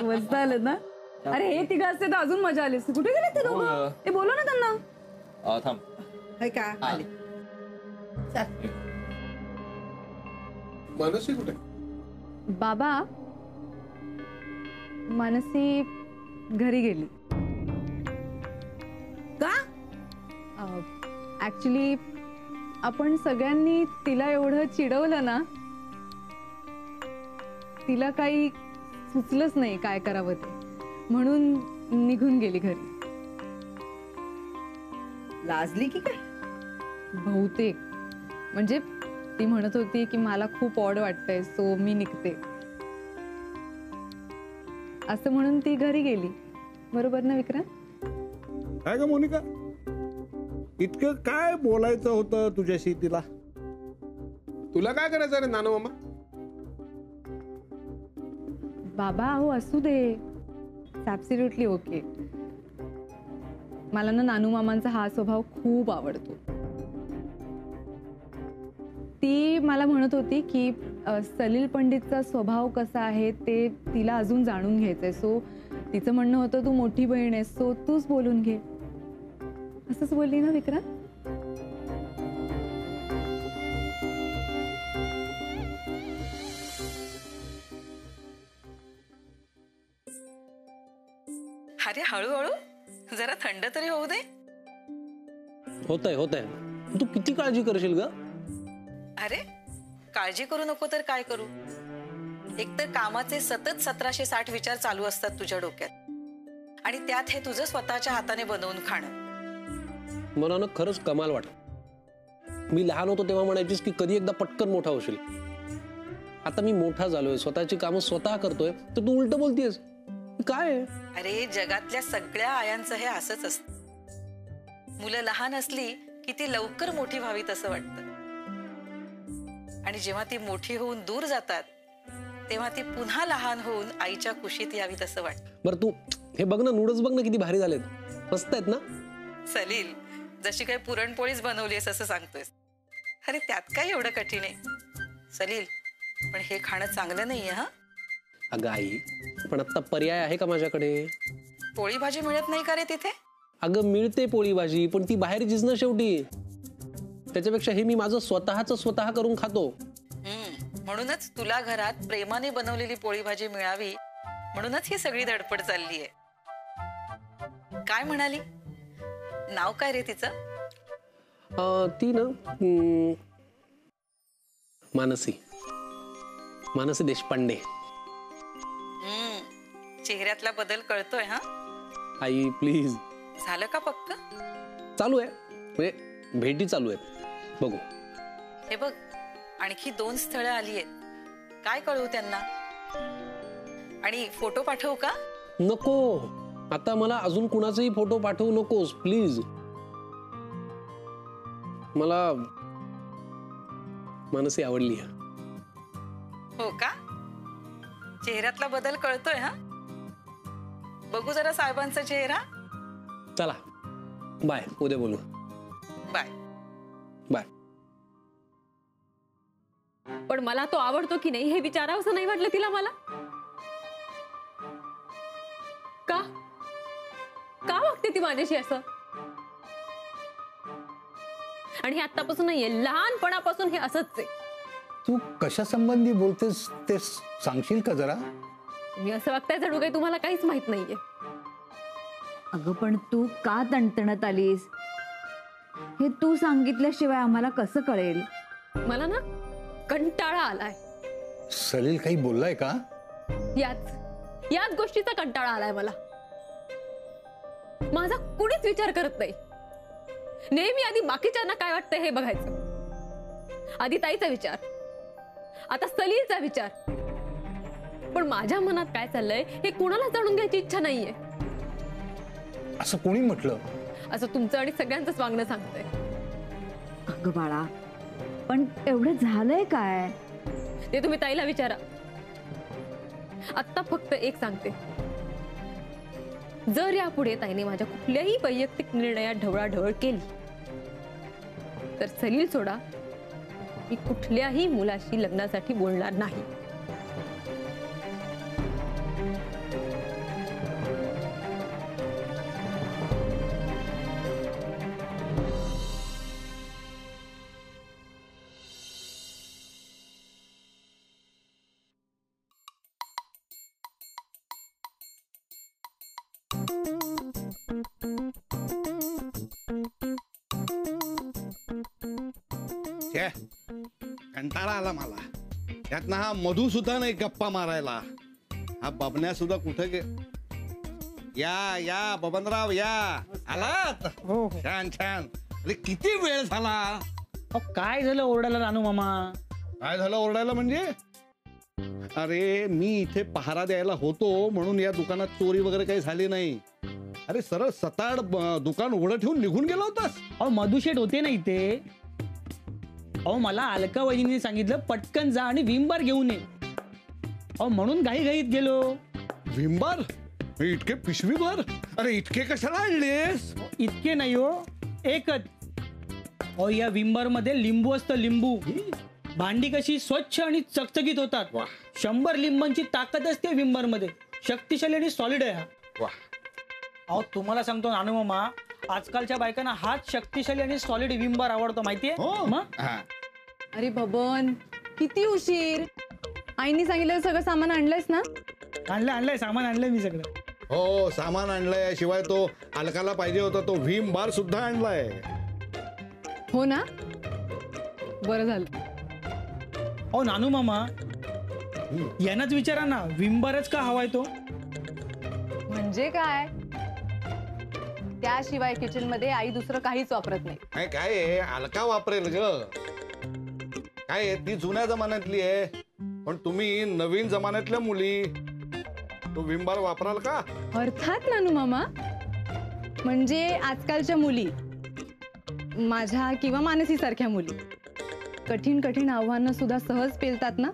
मस्त आलं ना. अरे हे तिघं असते तर अजून मजा आली असती. कुठे गेले ते दोघं? ते बोलव ना त्यांना. थांब. हाय का आले. चल. मानसी कुठे? बाबा, मानसी घरी गेली. का? ऍक्च्युली आपण सगळ्यांनी तिला एवढं चिडवलं ना, तिला काही सुचलंच नाही काय करावं ते, म्हणून निघून गेली घरी. लाजली की काय? बहुतेक. म्हणजे ती म्हणत होती की मला खूप ऑड वाटतंय, सो मी निघते, असं म्हणून ती घरी गेली. बरोबर ना विक्रांत? काय ग मोनिका, इतकं काय बोलायचं होतं तुझ्याशी तिला? तुला काय करायचं रे नानू मामा? बाबा अहो असू दे, ॲब्सोल्युटली ओके. मला ना नानू मामांचा हा स्वभाव खूप आवडतो. ती मला म्हणत होती की सलील पंडितचा स्वभाव कसा आहे ते तिला अजून जाणून घ्यायचंय. सो तिचं म्हणणं होतं तू मोठी बहीण आहेस, सो तूच बोलून घे. असंच बोलली ना विक्रांत? अरे हळूहळू, जरा थंड तरी होऊ दे. होतंय. तू किती काळजी करशील ग? अरे काळजी करू नको तर काय करू? एकतर कामाचे सतत 1760 विचार चालू असतात तुझ्या डोक्यात, आणि त्यात हे तुझं स्वतःच्या हाताने बनवून खाणं. मला ना खरंच कमाल वाटत. मी लहान होतो तेव्हा म्हणायचीस की कधी एकदा पटकन मोठा होशील. आता मी मोठा झालोय, स्वतःची कामं स्वतः करतोय, तर तू उलट बोलतेस काय? अरे जगातल्या सगळ्या आयांचं हे असंच असतं. मुलं लहान असली की ती लवकर मोठी व्हावीत असं वाटतं, आणि जेव्हा ती मोठी होऊन दूर जातात तेव्हा ती पुन्हा लहान होऊन आईच्या कुशीत यावीत असं वाटतं. बरं तू हे बघ ना, नूडल्स बघ ना किती भारी झालेत, मस्त आहेत ना? सलील, जशी काही पुरणपोळीच बनवलीस असं सांगतोयस. अरे त्यात काय एवढं कठीण आहे? सलील, पण हे खाणं चांगलं नाहीये. हा अगं आई, पण आता पर्याय आहे का माझ्याकडे? पोळी भाजी मिळत नाही का रे तिथे? अगं मिळते पोळी भाजी, पण ती बाहेरचीच ना शेवटी. त्याच्यापेक्षा हे मी माझं स्वतः करून खातो. म्हणूनच तुला घरात प्रेमाने बनवलेली पोळी भाजी मिळावी म्हणूनच ही सगळी धडपड चालली आहे. काय म्हणाली? नाव काय रे तिचं? ती ना मानसी देशपांडे. चेहऱ्यातला बदल कळतोय. हा आई प्लीज. झालं का पक्क? चालू आहे, म्हणजे भेटी चालू आहेत, बघू. हे बघ, आणखी 2 स्थळं आली आहेत. काय कळवू त्यांना? आणि फोटो पाठवू का? नको, आता मला अजून कुणाचाही फोटो पाठवू नकोस प्लीज. मला मानसी आवडली. हो का? चेहऱ्यातला बदल कळतोय. हा बघू जरा साहेबांचा चेहरा. चला बाय, उद्या बोलू. Bye bye. पण मला तो आवडतो की नाही हे विचारावंसं नाही वाटलं तिला. मला का वागते ती माझ्याशी असं? आणि हे आतापासून नाहीये, लहानपणापासून हे असंच आहे. तू कशा संबंधी बोलतेस ते सांगशील का जरा? मी असं वागताय जणू काही तुम्हाला काहीच माहित नाहीये. अगं पण तू का तणतणत आलीस? हे तू सांगितल्याशिवाय आम्हाला कसं कळेल? मला ना कंटाळा आलाय. सलील काही बोललाय का? याच गोष्टीचा कंटाळा आलाय मला. माझा कुणीच विचार करत नाही. नेहमी आधी बाकीच्यांना काय वाटतंय हे बघायचं. आधी ताईचा विचार, आता सलीलचा विचार. पण माझ्या मनात काय चाललंय हे कुणाला जाणून घ्यायची इच्छा नाहीये. असं कोणी म्हटलं? असं तुमचं आणि सगळ्यांचंच वागणं सांगतंय. अगं बाळा, पण एवढं झालंय काय ते तुम्ही ताईला विचारा. आत्ता फक्त एक सांगते, जर यापुढे ताईने माझ्या कुठल्याही वैयक्तिक निर्णयात ढवळाढवळ केली तर सलील सोडा, मी कुठल्याही मुलाशी लग्नासाठी बोलणार नाही. छे, कंटाळा आला मला. त्यातनं हा मधू सुद्धा नाही गप्पा मारायला. हा बबन्या सुद्धा कुठे गे. या या बबनराव या. आलात? हो हो. छान छान. अरे किती वेळ झाला. काय झालं ओरडायला रानू मामा? काय झालं ओरडायला म्हणजे? अरे मी इथे पहारा द्यायला होतो म्हणून या दुकानात चोरी वगैरे काही झाली नाही. अरे सरळ सताड दुकान उघडं ठेवून निघून गेला होतास. अहो मधुशेठ होते ना इथे. अहो मला अलका वहिनीने सांगितलं पटकन जा आणि विमबार घेऊन ये. अहो म्हणून घाईघाईत गेलो. विमबार? इतके पिशवी भर? अरे इतके कशाला आणलेस? इतके नाही हो, एकच. अहो या विमबार मध्ये लिंबू असतं, लिंबू. भांडी कशी स्वच्छ आणि चकचकीत होतात. 100 लिंबांची ताकद असते विमबार मध्ये. शक्तिशाली आणि सॉलिड आहे हा. अहो तुम्हाला सांगतो नानू मामा, आजकालच्या बायकांना हाच शक्तिशाली आणि सॉलिड विमबार आवडतो माहितीये. मग अरे बबन, किती उशीर. आईनी सांगितलं सगळं सामान आणलंयस ना? आणलंय सामान, आणलंय मी सगळं. हो सामान आणलंय. शिवाय तो अलकाला पाहिजे होता तो भीम बार सुद्धा आणलाय. हो ना, बरं झालं. अहो नानू मामा, यांनाच विचारा ना, विमबारच का हवाय तो? म्हणजे काय? त्याशिवाय किचन मध्ये आई दुसरं काहीच वापरत नाही. काय आहे, अलका वापरेल ग. काय आहे, ती जुन्या जमान्यातली आहे. पण तुम्ही नवीन जमान्यातल्या मुली, तो विमबार वापराल का? अर्थात नानू मामा. म्हणजे आजकालच्या मुली, माझ्या किंवा मानसी सारख्या मुली, कठीण कठीण आव्हानं सुद्धा सहज पेलतात ना.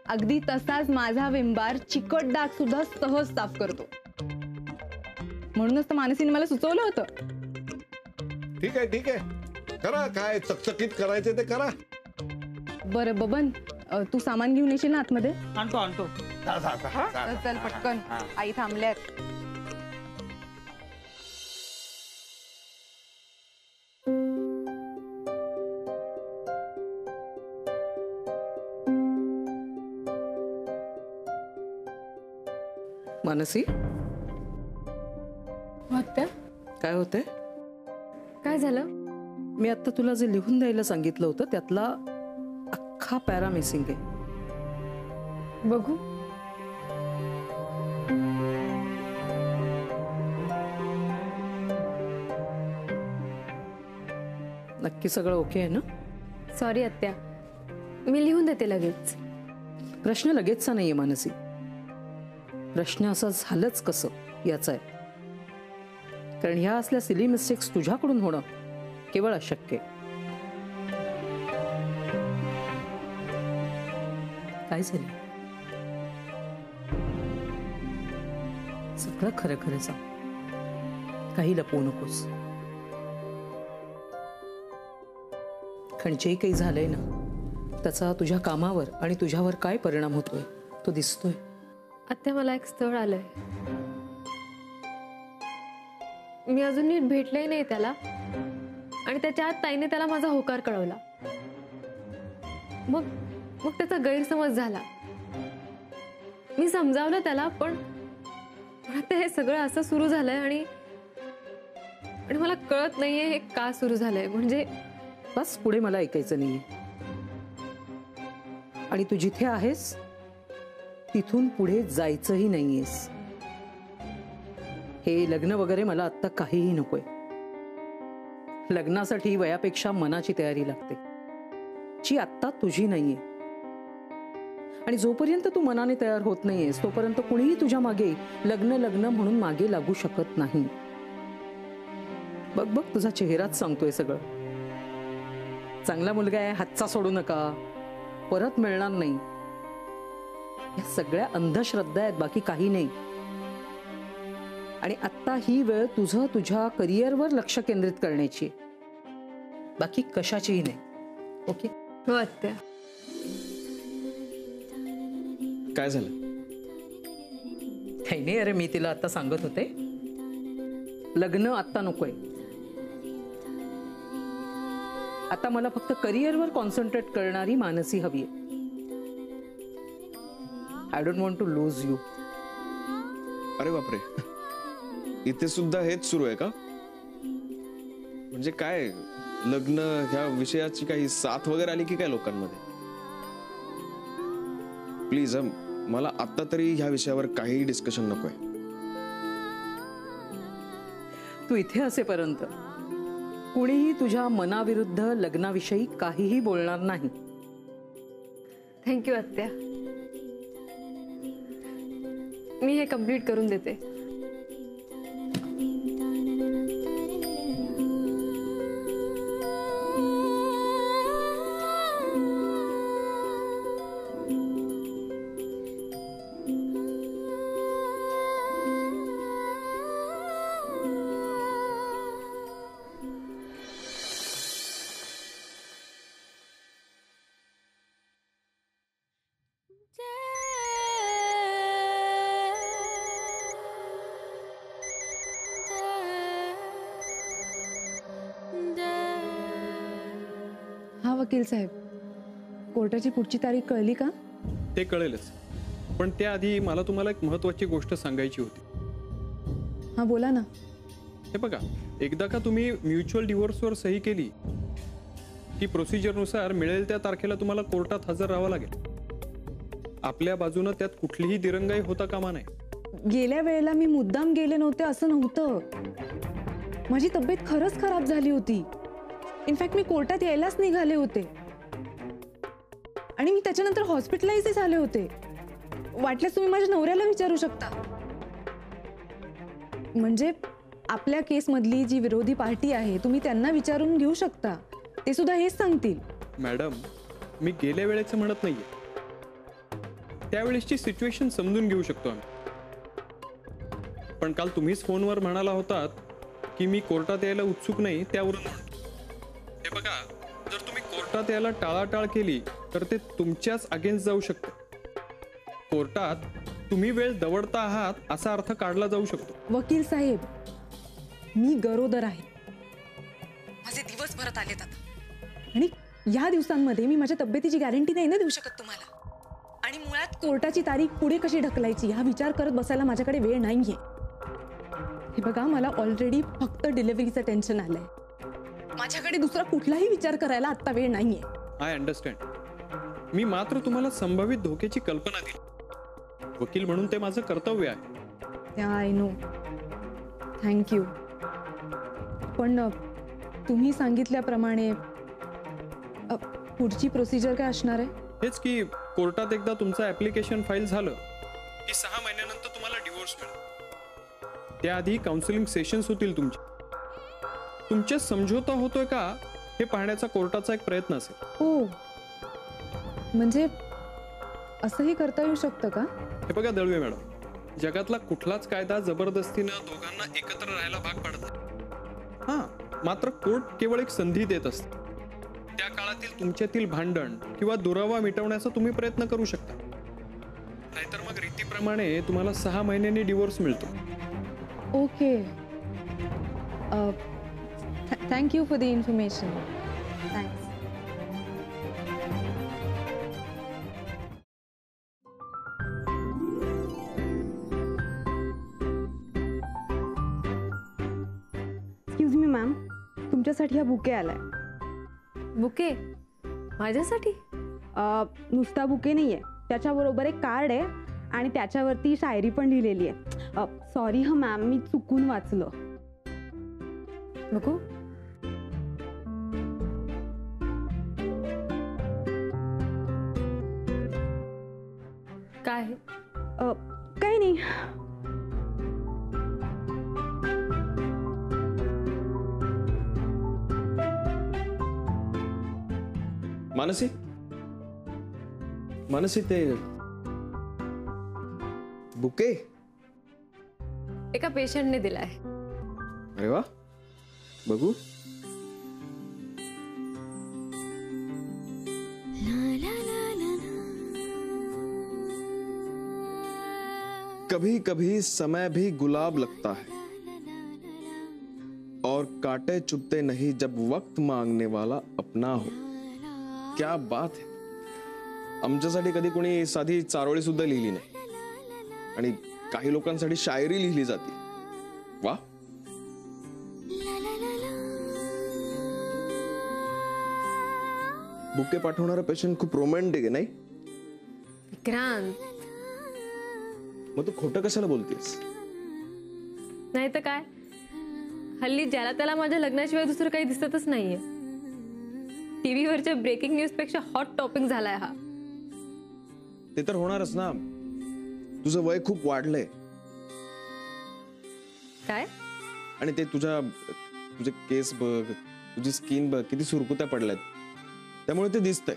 अगदी तसाच माझा विमबार चिकट डाग सुद्धा सहज साफ करतो. म्हणूनच तर मानसीने मला सुचवलं होतं. ठीक आहे ठीक आहे, करा. काय चकचकीत करायचे ते करा. बरं बबन, तू सामान घेऊन येशील ना आतमध्ये? आणतो आणतो. चल पटकन, आई थांबल्यात. मानसी, आत्या, काय होतंय? काय झालं? मी आता तुला जे लिहून द्यायला सांगितलं होतं त्यातला अख्खा पॅरा मिसिंग आहे. बघू. नक्की सगळं ओके आहे ना? सॉरी आत्या, मी लिहून देते लगेच. प्रश्न लगेचचा नाहीये मानसी. प्रश्न असं झालंच कसं याचा आहे. कारण ह्या असल्या सिली मिस्टेक्स तुझ्याकडून होणं केवळ अशक्य आहे. काय झालं? सगळं खरं खरं सांग. काही लपवू नकोस. कारण जे काही झालंय ना, त्याचा तुझ्या कामावर आणि तुझ्यावर काय परिणाम होतोय तो दिसतोय. आत्या, मला एक स्थळ आलंय. मी अजून नीट भेटले नाही त्याला, आणि त्याच्या आत ताईने त्याला माझा होकार कळवला. मग त्याचा गैरसमज झाला. मी समजावलं त्याला, पण आता हे सगळं असं सुरू झालंय आणि मला कळत नाहीये हे का सुरू झालंय. म्हणजे बस, पुढे मला ऐकायचं नाहीये. आणि तू जिथे आहेस तिथून पुढे जायचंही नाहीयेस. हे लग्न वगैरे मला आता काहीही नकोय. लग्नासाठी वयापेक्षा मनाची तयारी लागते, जी आत्ता तुझी नाहीये. आणि जोपर्यंत तू मनाने तयार होत नाहीयेस तोपर्यंत कुणीही तुझ्या मागे लग्न लग्न म्हणून मागे लागू शकत नाही. बघ बघ, तुझा चेहराच सांगतोय सगळं. चांगला मुलगा आहे, हातचा सोडू नका, परत मिळणार नाही. या सगळ्या अंधश्रद्धा आहेत, बाकी काही नाही. आणि आत्ता ही वेळ तुझं तुझ्या करिअरवर लक्ष केंद्रित करण्याची, बाकी कशाचीही नाही. ओके? हो आत्या. काय झालं? काही नाही. अरे मी तिला आता सांगत होते, लग्न आत्ता नकोय. आता मला फक्त करिअरवर कॉन्सन्ट्रेट करणारी मानसी हवी आहे. I don't want to lose you. अरे बापरे, इथे सुद्धा हेच सुरू आहे का? म्हणजे काय, लग्न ह्या विषयाची काही साथ वगैरे आली की काय लोकांमध्ये? प्लीज मला आता तरी ह्या विषयावर काहीही डिस्कशन नकोय. तू इथे असेपर्यंत कुणीही तुझ्या मनाविरुद्ध लग्नाविषयी काहीही बोलणार नाही. थँक्यू आत्या. मी हे कम्प्लीट करून देते. हा वकील साहेब, कोर्टाची पुढची तारीख कळली का? ते कळेलच, पण त्याआधी मला तुम्हाला एक महत्वाची गोष्ट सांगायची होती. हा बोला ना. हे बघा, एकदा का तुम्ही म्युच्युअल डिव्होर्सवर सही केली की प्रोसिजरनुसार मिळेल त्या तारखेला तुम्हाला कोर्टात हजर राहावं लागेल. आपल्या बाजूनं त्यात कुठलीही दिरंगाई होता कामा नये. गेल्या वेळेला मी मुद्दाम गेले नव्हते असं नव्हतं. माझी तब्येत खरंच खराब झाली होती. इनफॅक्ट मी कोर्टात यायलाच निघाले होते आणि मी त्याच्यानंतर हॉस्पिटलाइज झाले होते. वाटल्यास तुम्ही माझ्या नवऱ्याला विचारू शकता. म्हणजे आपल्या केसमधली जी विरोधी पार्टी आहे तुम्ही त्यांना विचारून घेऊ शकता, ते सुद्धा हेच सांगतील. मॅडम, मी गेल्या वेळेचं म्हणत नाहीये, त्यावेळेसची सिच्युएशन समजून घेऊ शकतो आम्ही. पण काल तुम्हीच फोनवर म्हणाला होतात की मी कोर्टात यायला उत्सुक नाही, त्यावरून म्हणतो. हे बघा, जर तुम्ही कोर्टात यायला टाळाटाळ केली तर ते तुमच्याच अगेन्स्ट जाऊ शकतं. कोर्टात तुम्ही वेळ दवडता आहात असा अर्थ काढला जाऊ शकतो. वकील साहेब, मी गरोदर आहे. माझे दिवस परत आलेत आता आणि या दिवसांमध्ये मी माझ्या तब्येतीची गॅरंटी नाही ना देऊ शकत तुम्हाला. आणि मुळात कोर्टाची तारीख पुढे कशी ढकलायची हा विचार करत बसायला माझ्याकडे वेळ नाहीये. हे बघा, मला ऑलरेडी फक्त डिलिव्हरीचं टेन्शन आलंय. माझ्याकडे दुसरा कुठलाही विचार करायला आता वेळ नाहीये. I understand. मी मात्र तुम्हाला संभावित धोक्याची कल्पना दिली. वकील म्हणून ते माझं कर्तव्य आहे. I know. थँक्यू. पण तुम्ही सांगितल्याप्रमाणे पुढची प्रोसिजर काय असणार आहे? हेच की कोर्टात एकदा तुमचं ऍप्लिकेशन फाईल झालं की 6 महिन्यानंतर तुम्हाला डिवोर्स मिळेल. त्याआधी काउन्सिलिंग सेशन्स होतील तुमचे. तुमच्या समझोता होतोय का हे पाहण्याचा कोर्टाचा एक प्रयत्न असेल. हो, म्हणजे असंही करता येऊ शकतं का? हे बघा दळवे मॅडम, जगातला कुठलाच कायदा जबरदस्तीनं दोघांना एकत्र राहायला भाग पाडत नाही. हा, मात्र कोर्ट केवळ एक संधी देत असते. त्या काळातील तुमच्यातील भांडण किंवा दुरावा मिटवण्याचा तुम्ही प्रयत्न करू शकता. नाहीतर मग रीतीप्रमाणे तुम्हाला 6 महिन्यांनी डिवोर्स मिळतो. Okay. Thank you for the information. Thanks. Excuse me ma'am, तुमच्यासाठी हा बुके आलाय. बुके? माझ्यासाठी? नुसता बुके नाहीये, त्याच्याबरोबर एक कार्ड आहे आणि त्याच्यावरती शायरी पण लिहिलेली आहे. सॉरी हा मॅम, मी चुकून वाचलं. बघू. काय? काही नाही. मानसी, मानसी, ते बुके एका पेशंटने दिलाय. अरे वा, बघू. कभी कभी समय भी गुलाब लगता है और कांटे चुभते नहीं जब वक्त मांगने वाला अपना हो. क्या बात है. आमच्यासाठी कधी कोणी साधी चारोळी सुद्धा लिहिली नाही आणि काही लोकांसाठी शायरी लिहिली जाते. वा. बुके पाठवणारा पेशंट खूप रोमॅन्टिक आहे नाही? विक्रांत, मग तू खोटं कशाला बोलतेस? नाही तर काय, हल्ली ज्याला त्याला माझ्या लग्नाशिवाय दुसरं काही दिसतच नाहीये. टीव्हीवरच्या ब्रेकिंग न्यूज पेक्षा हॉट टॉपिक झालाय हा. ते तर होणारच ना. तुझं वय खूप वाढलंय. काय? आणि ते तुझे केस बघ, तुझी स्किन बघ, किती सुरकुत्या पडल्यात. त्यामुळे ते दिसतंय.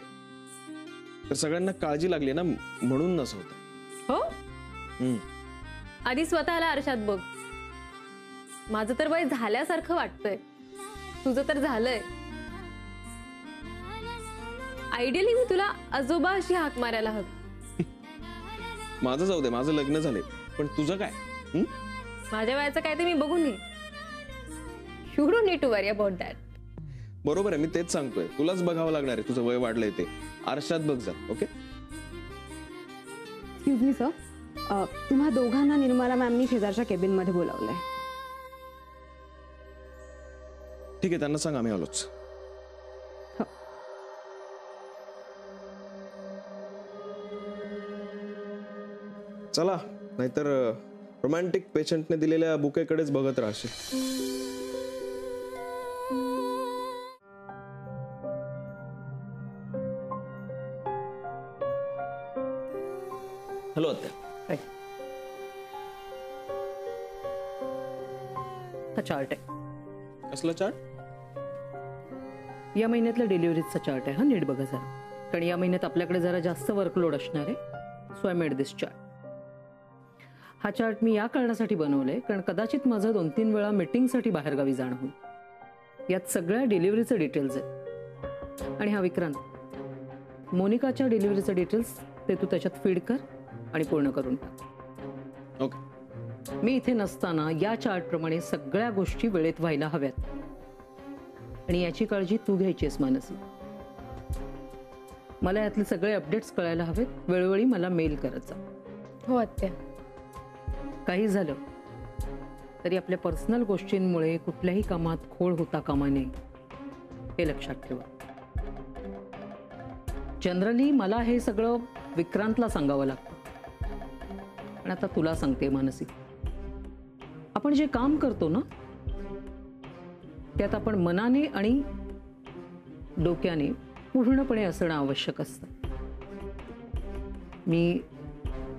तर सगळ्यांना काळजी लागली ना, म्हणून नसं होतं. हो, आधी स्वतःला आरशात बघ. माझं तर वय झाल्यासारखं वाटतंय, तुझं तर झालंय. आयडियली मी तुला आजोबा अशी हाक मारायला हवी. माझं जाऊ दे, माझं लग्न झालंय, पण तुझं काय? माझ्या वयाचं काय ते मी बघून घे. You don't need to worry about that. बरोबर आहे, मी तेच सांगतोय. तुलाच बघावं लागणार आहे तुझं वय वाढलंय ते. आरशात बघ जा. ओके. एक्सक्यूज मी सर, तुम्हा दोघांना निर्मला मॅमनी शेजारच्या केबिन मध्ये बोलावलंय. ठीक आहे, त्यांना सांग आम्ही आलोच. चला, नाहीतर रोमॅन्टिक पेशंटने दिलेल्या बुकेकडेच बघत राहशील. हॅलो आत्या. हा चार्ट आहे. कसला चार्ट? या महिन्यातल्या डिलिव्हरीचा चार्ट आहे. हा नीट बघा जरा, कारण या महिन्यात आपल्याकडे जरा जास्त वर्कलोड असणार आहे. So I made this chart. हा चार्ट मी या कारणासाठी बनवलाय, कारण कदाचित माझं 2-3 वेळा मीटिंगसाठी बाहेरगावी जाणं होईल. यात सगळ्या डिलिव्हरीचे डिटेल्स आहेत. आणि हा विक्रांत, मोनिकाच्या डिलिव्हरीचे डिटेल्स ते तू त्याच्यात फीड कर आणि पूर्ण करून टाक. ओके. मी इथे नसताना या चार्ट प्रमाणे सगळ्या गोष्टी वेळेत व्हायला हव्यात. आणि याची काळजी तू घ्यायचीस मानसी. मला यातले सगळे अपडेट्स कळायला हवेत. वेळोवेळी मला मेल करत जा. हो आत्या. काही झालं तरी आपल्या पर्सनल गोष्टींमुळे कुठल्याही कामात खोळ होता कामा नये, हे लक्षात ठेवा. जनरली मला हे सगळं विक्रांतला सांगावं लागतं, पण आता तुला सांगते मानसी. आपण जे काम करतो ना, त्यात आपण मनाने आणि डोक्याने पूर्णपणे असणं आवश्यक असतं. मी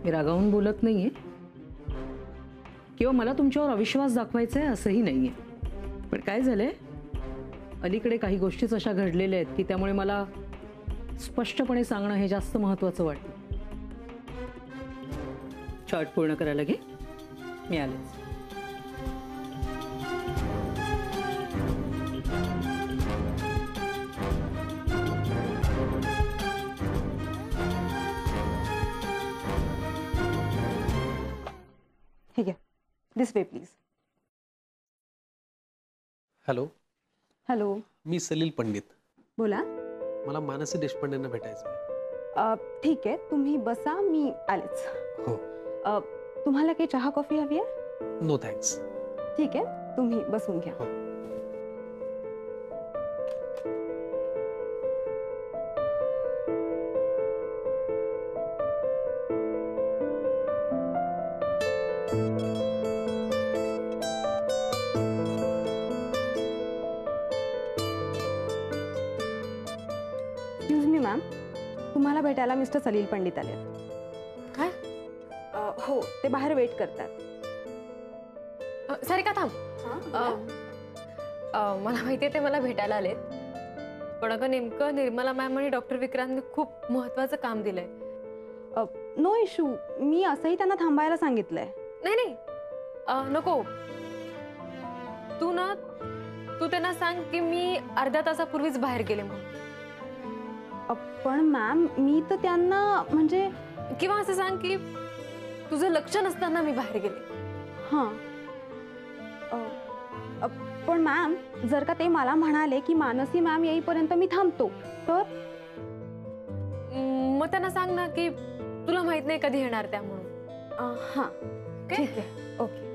रागावून बोलत नाहीये किंवा मला तुमच्यावर अविश्वास दाखवायचा आहे असंही नाहीये. पण काय झालंय, अलीकडे काही गोष्टीच अशा घडलेल्या आहेत की त्यामुळे मला स्पष्टपणे सांगणं हे जास्त महत्वाचं वाटतं. चार्ट पूर्ण करायला घे, मी आलेच. ठीक आहे, this way please. Hello. Hello, मी सलील पंडित. बोला. मला मानसी देशपांडेंना भेटायचं आहे. ठीक आहे, तुम्ही बसा, मी आलेच. हो. तुम्हाला काही चहा कॉफी हवी आहे? No thanks. ठीक आहे, तुम्ही बसून घ्या. एक्सक्यूज मी मॅम, तुम्हाला भेटायला मिस्टर सलील पंडित आले. काय? हो, ते बाहेर वेट करतात. सारिका थांब. मला माहितीये ते मला भेटायला आलेत, पण अगं नेमकं निर्मला मॅम आणि डॉक्टर विक्रांतने खूप महत्वाचं काम दिलंय. नो इश्यू, मी असंही त्यांना थांबायला सांगितलंय. नाही नाही, नको. तू त्यांना सांग की मी अर्ध्या तासापूर्वीच बाहेर गेले म्हणून. पण मॅम, मी तर त्यांना म्हणजे, किंवा असं सांग की तुझं लक्ष नसताना मी बाहेर गेले. हां, पण मॅम, जर का ते मला म्हणाले की मानसी मॅम येईपर्यंत मी थांबतो, तर मग त्यांना सांग ना की तुला माहित नाही कधी येणार त्या म्हणून. हां, ओके ठीक आहे ओके